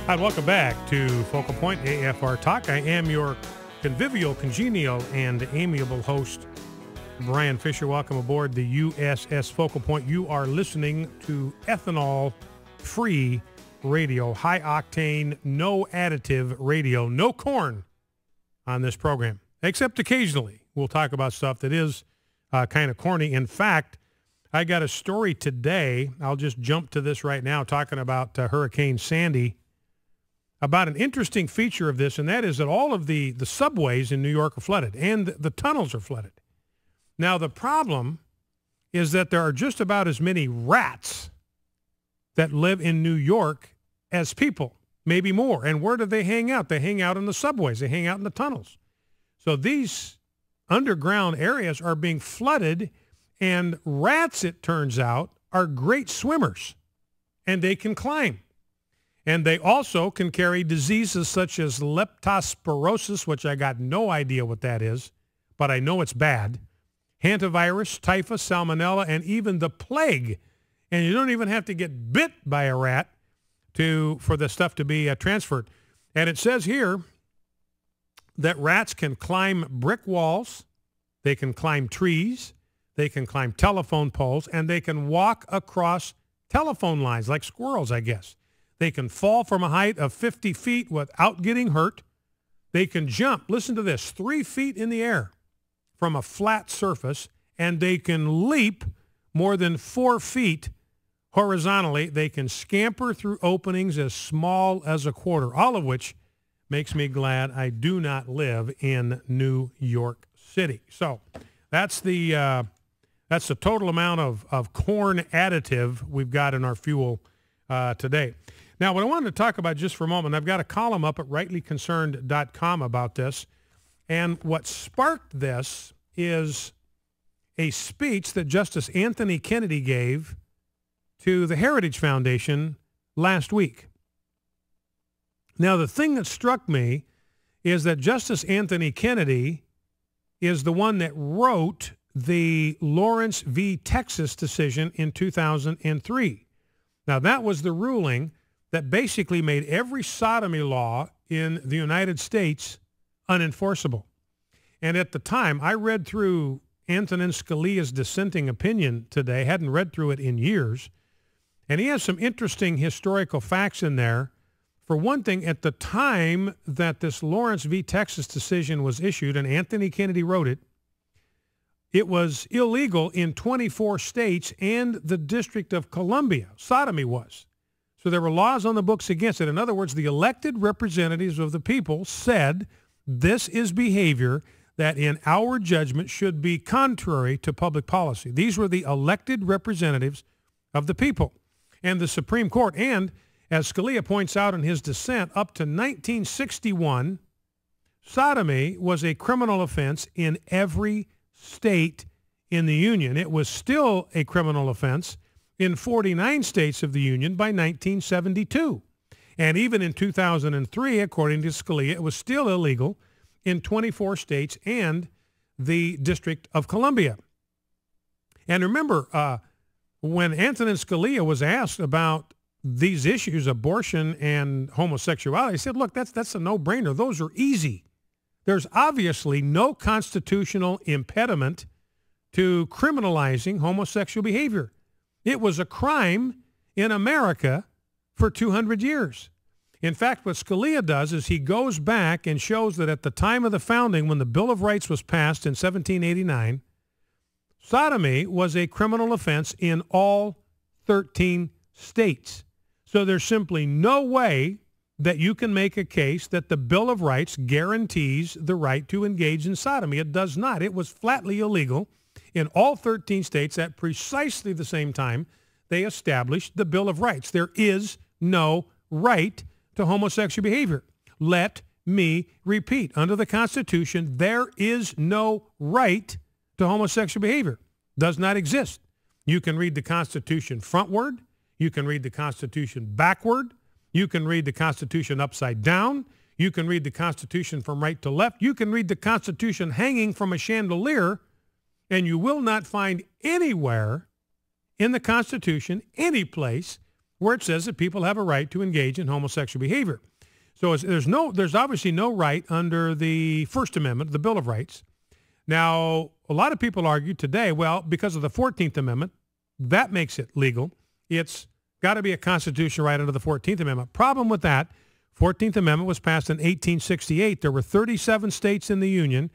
Hi, and welcome back to Focal Point AFR Talk. I am your convivial, congenial, and amiable host, Brian Fisher. Welcome aboard the USS Focal Point. You are listening to ethanol-free radio, high-octane, no additive radio, no corn on this program, except occasionally we'll talk about stuff that is kind of corny. In fact, I got a story today. I'll just jump to this right now, talking about Hurricane Sandy, about an interesting feature of this, and that is that all of the subways in New York are flooded, and the tunnels are flooded. Now, the problem is that there are just about as many rats that live in New York as people, maybe more. And where do they hang out? They hang out in the subways. They hang out in the tunnels. So these underground areas are being flooded, and rats, it turns out, are great swimmers, and they can climb. And they also can carry diseases such as leptospirosis, which I got no idea what that is, but I know it's bad, hantavirus, typhus, salmonella, and even the plague. And you don't even have to get bit by a rat for the stuff to be transferred. And it says here that rats can climb brick walls, they can climb trees, they can climb telephone poles, and they can walk across telephone lines like squirrels, I guess. They can fall from a height of 50 feet without getting hurt. They can jump, listen to this, 3 feet in the air from a flat surface, and they can leap more than 4 feet horizontally. They can scamper through openings as small as a quarter, all of which makes me glad I do not live in New York City. So that's the total amount of corn additive we've got in our fuel today. Now, what I wanted to talk about just for a moment, I've got a column up at rightlyconcerned.com about this, and what sparked this is a speech that Justice Anthony Kennedy gave to the Heritage Foundation last week. Now, the thing that struck me is that Justice Anthony Kennedy is the one that wrote the Lawrence v. Texas decision in 2003. Now, that was the ruling that basically made every sodomy law in the United States unenforceable. And at the time, I read through Antonin Scalia's dissenting opinion today, hadn't read through it in years, and he has some interesting historical facts in there. For one thing, at the time that this Lawrence v. Texas decision was issued, and Anthony Kennedy wrote it, it was illegal in 24 states and the District of Columbia. Sodomy was. So there were laws on the books against it. In other words, the elected representatives of the people said this is behavior that in our judgment should be contrary to public policy. These were the elected representatives of the people. And the Supreme Court, and as Scalia points out in his dissent, up to 1961, sodomy was a criminal offense in every state in the Union. It was still a criminal offense in 49 states of the Union by 1972. And even in 2003, according to Scalia, it was still illegal in 24 states and the District of Columbia. And remember, when Antonin Scalia was asked about these issues, abortion and homosexuality, he said, look, that's a no-brainer. Those are easy. There's obviously no constitutional impediment to criminalizing homosexual behavior. It was a crime in America for 200 years. In fact, what Scalia does is he goes back and shows that at the time of the founding, when the Bill of Rights was passed in 1789, sodomy was a criminal offense in all 13 states. So there's simply no way that you can make a case that the Bill of Rights guarantees the right to engage in sodomy. It does not. It was flatly illegal in all 13 states at precisely the same time they established the Bill of Rights. There is no right to homosexual behavior. Let me repeat. Under the Constitution, there is no right to homosexual behavior. Does not exist. You can read the Constitution frontward. You can read the Constitution backward. You can read the Constitution upside down. You can read the Constitution from right to left. You can read the Constitution hanging from a chandelier, and you will not find anywhere in the Constitution, any place, where it says that people have a right to engage in homosexual behavior. So there's obviously no right under the First Amendment, the Bill of Rights. Now, a lot of people argue today, well, because of the 14th Amendment, that makes it legal. It's got to be a constitutional right under the 14th Amendment. Problem with that, 14th Amendment was passed in 1868. There were 37 states in the Union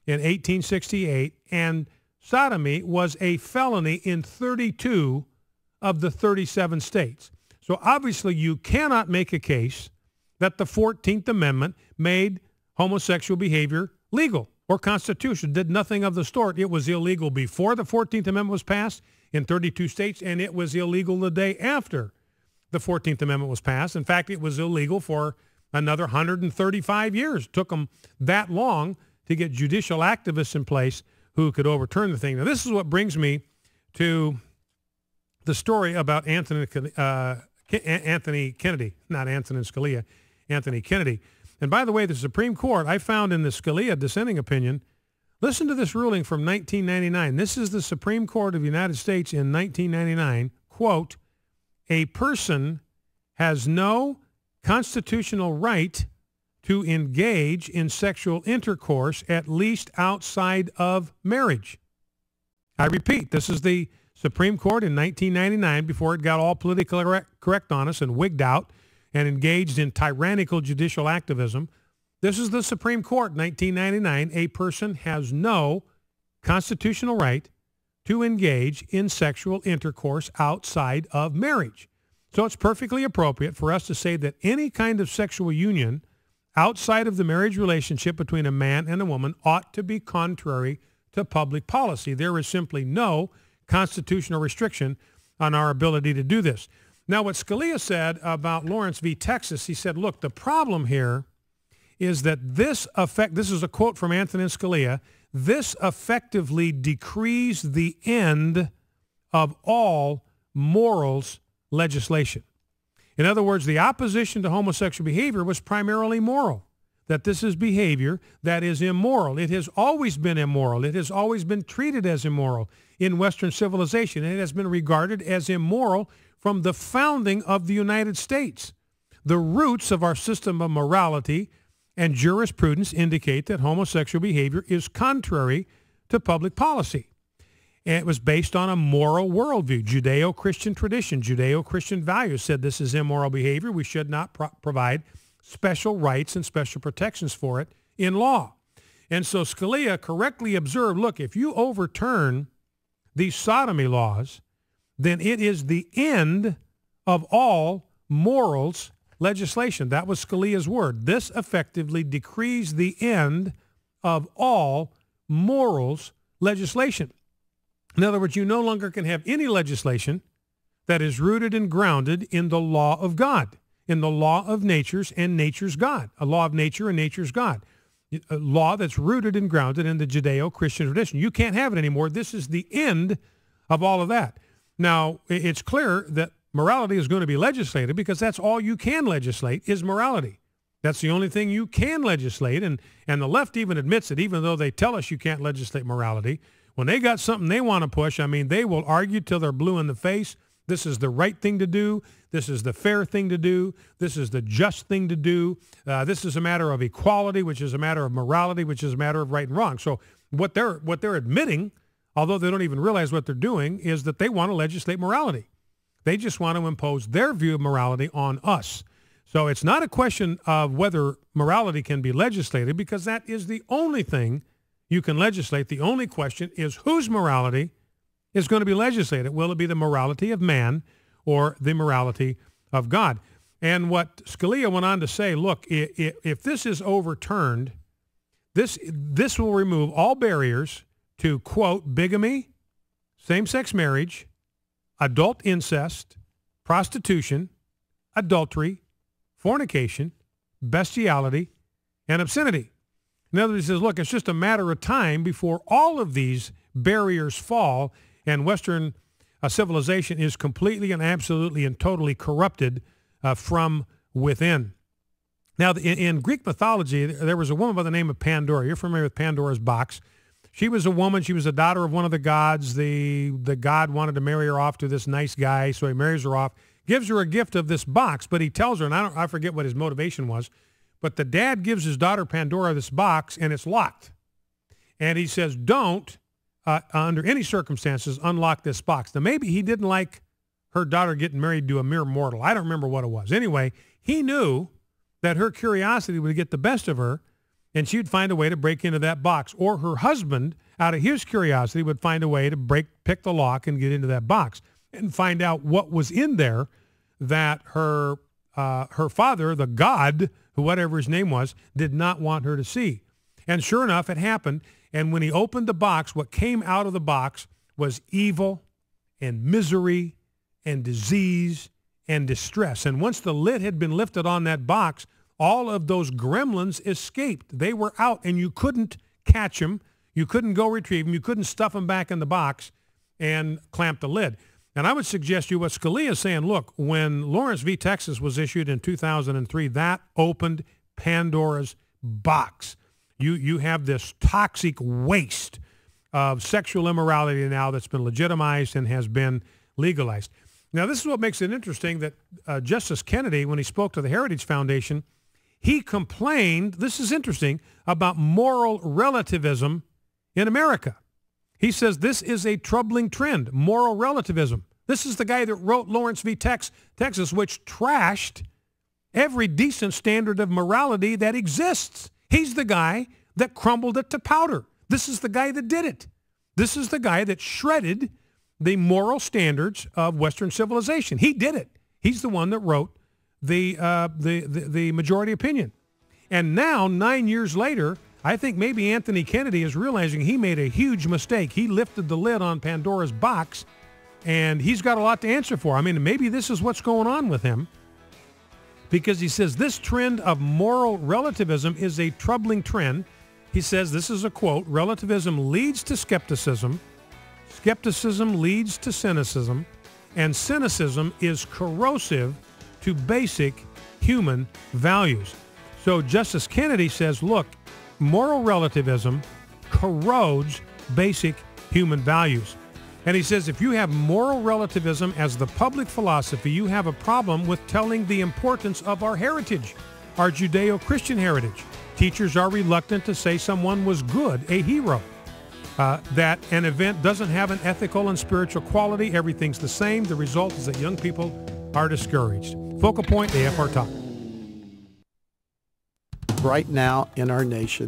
in 1868, and sodomy was a felony in 32 of the 37 states. So obviously you cannot make a case that the 14th Amendment made homosexual behavior legal or constitutional. Did nothing of the sort. It was illegal before the 14th Amendment was passed in 32 states, and it was illegal the day after the 14th Amendment was passed. In fact, it was illegal for another 135 years. It took them that long to get judicial activists in place who could overturn the thing. Now, this is what brings me to the story about Anthony Kennedy, not Antonin Scalia, Anthony Kennedy. And by the way, the Supreme Court, I found in the Scalia dissenting opinion, listen to this ruling from 1999. This is the Supreme Court of the United States in 1999. Quote, a person has no constitutional right to engage in sexual intercourse, at least outside of marriage. I repeat, this is the Supreme Court in 1999 before it got all politically correct on us and wigged out and engaged in tyrannical judicial activism. This is the Supreme Court, 1999. A person has no constitutional right to engage in sexual intercourse outside of marriage. So it's perfectly appropriate for us to say that any kind of sexual union outside of the marriage relationship between a man and a woman ought to be contrary to public policy. There is simply no constitutional restriction on our ability to do this. Now, what Scalia said about Lawrence v. Texas, he said, look, the problem here is that this is a quote from Antonin Scalia, this effectively decrees the end of all morals legislation. In other words, the opposition to homosexual behavior was primarily moral, that this is behavior that is immoral. It has always been immoral. It has always been treated as immoral in Western civilization. It has been regarded as immoral from the founding of the United States. The roots of our system of morality and jurisprudence indicate that homosexual behavior is contrary to public policy. And it was based on a moral worldview. Judeo-Christian tradition, Judeo-Christian values said this is immoral behavior. We should not provide special rights and special protections for it in law. And so Scalia correctly observed, look, if you overturn these sodomy laws, then it is the end of all morals legislation. That was Scalia's word. This effectively decrees the end of all morals legislation. In other words, you no longer can have any legislation that is rooted and grounded in the law of God, in the law of natures and nature's God, a law of nature and nature's God, a law that's rooted and grounded in the Judeo-Christian tradition. You can't have it anymore. This is the end of all of that. Now, it's clear that morality is going to be legislated because that's all you can legislate is morality. That's the only thing you can legislate. And the left even admits it, even though they tell us you can't legislate morality. When they got something they want to push, I mean, they will argue till they're blue in the face. This is the right thing to do. This is the fair thing to do. This is the just thing to do. This is a matter of equality, which is a matter of morality, which is a matter of right and wrong. So what they're admitting, although they don't even realize what they're doing, is that they want to legislate morality. They just want to impose their view of morality on us. So it's not a question of whether morality can be legislated, because that is the only thing you can legislate. The only question is whose morality is going to be legislated. Will it be the morality of man or the morality of God? And what Scalia went on to say, look, if this is overturned, this will remove all barriers to, quote, bigamy, same-sex marriage, adult incest, prostitution, adultery, fornication, bestiality, and obscenity. In other words, he says, look, it's just a matter of time before all of these barriers fall and Western civilization is completely and absolutely and totally corrupted from within. Now, in Greek mythology, there was a woman by the name of Pandora. You're familiar with Pandora's box. She was a woman. She was a daughter of one of the gods. The god wanted to marry her off to this nice guy, so he marries her off, gives her a gift of this box, but he tells her, and I forget what his motivation was, but the dad gives his daughter Pandora this box, and it's locked. And he says, don't, under any circumstances, unlock this box. Now, maybe he didn't like her daughter getting married to a mere mortal. I don't remember what it was. Anyway, he knew that her curiosity would get the best of her, and she'd find a way to break into that box. Or her husband, out of his curiosity, would find a way to pick the lock and get into that box and find out what was in there that her father, the God, whatever his name was, did not want her to see. And sure enough, it happened. And when he opened the box, what came out of the box was evil and misery and disease and distress. And once the lid had been lifted on that box, all of those gremlins escaped. They were out, and you couldn't catch them. You couldn't go retrieve them. You couldn't stuff them back in the box and clamp the lid. And I would suggest you what Scalia is saying, look, when Lawrence v. Texas was issued in 2003, that opened Pandora's box. You have this toxic waste of sexual immorality now that's been legitimized and has been legalized. Now, this is what makes it interesting that Justice Kennedy, when he spoke to the Heritage Foundation, he complained, this is interesting, about moral relativism in America. He says this is a troubling trend, moral relativism. This is the guy that wrote Lawrence v. Texas, which trashed every decent standard of morality that exists. He's the guy that crumbled it to powder. This is the guy that did it. This is the guy that shredded the moral standards of Western civilization. He did it. He's the one that wrote the majority opinion. And now, 9 years later, I think maybe Anthony Kennedy is realizing he made a huge mistake. He lifted the lid on Pandora's box, and he's got a lot to answer for. I mean, maybe this is what's going on with him, because he says this trend of moral relativism is a troubling trend. He says, this is a quote, relativism leads to skepticism, skepticism leads to cynicism, and cynicism is corrosive to basic human values. So Justice Kennedy says, look, moral relativism corrodes basic human values. And he says if you have moral relativism as the public philosophy, you have a problem with telling the importance of our heritage, our Judeo-Christian heritage. Teachers are reluctant to say someone was good, a hero, that an event doesn't have an ethical and spiritual quality. Everything's the same. The result is that young people are discouraged. Focal Point, AFR Talk. Right now in our nation,